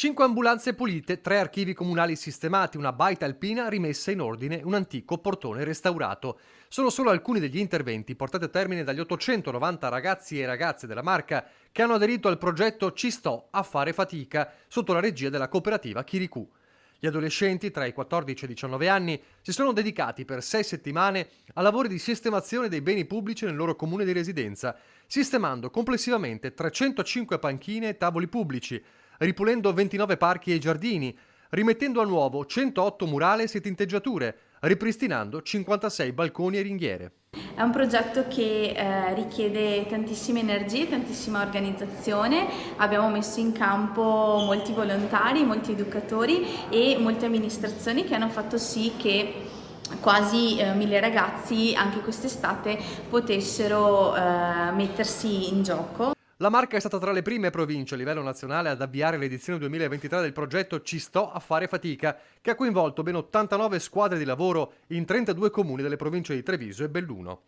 5 ambulanze pulite, 3 archivi comunali sistemati, una baita alpina rimessa in ordine, un antico portone restaurato. Sono solo alcuni degli interventi portati a termine dagli 890 ragazzi e ragazze della Marca che hanno aderito al progetto Ci sto a fare fatica, sotto la regia della cooperativa Chiricù. Gli adolescenti tra i 14 e i 19 anni si sono dedicati per 6 settimane a lavori di sistemazione dei beni pubblici nel loro comune di residenza, sistemando complessivamente 305 panchine e tavoli pubblici, ripulendo 29 parchi e giardini, rimettendo a nuovo 108 murales e tinteggiature, ripristinando 56 balconi e ringhiere. È un progetto che richiede tantissime energie, tantissima organizzazione. Abbiamo messo in campo molti volontari, molti educatori e molte amministrazioni che hanno fatto sì che quasi 1000 ragazzi anche quest'estate potessero mettersi in gioco. La Marca è stata tra le prime province a livello nazionale ad avviare l'edizione 2023 del progetto Ci sto a fare fatica, che ha coinvolto ben 89 squadre di lavoro in 32 comuni delle province di Treviso e Belluno.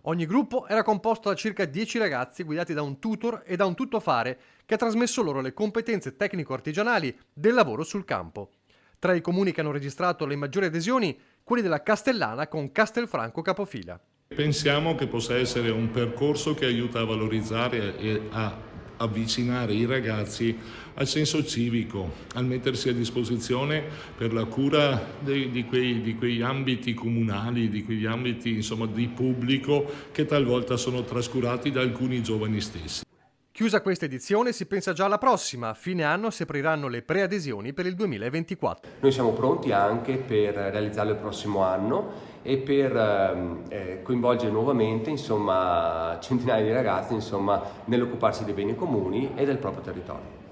Ogni gruppo era composto da circa 10 ragazzi guidati da un tutor e da un tuttofare che ha trasmesso loro le competenze tecnico-artigianali del lavoro sul campo. Tra i comuni che hanno registrato le maggiori adesioni, quelli della Castellana con Castelfranco capofila. Pensiamo che possa essere un percorso che aiuta a valorizzare e a avvicinare i ragazzi al senso civico, al mettersi a disposizione per la cura di quegli ambiti comunali, di quegli ambiti insomma, di pubblico che talvolta sono trascurati da alcuni giovani stessi. Chiusa questa edizione si pensa già alla prossima, a fine anno si apriranno le preadesioni per il 2024. Noi siamo pronti anche per realizzarlo il prossimo anno e per coinvolgere nuovamente insomma, centinaia di ragazzi insomma, nell'occuparsi dei beni comuni e del proprio territorio.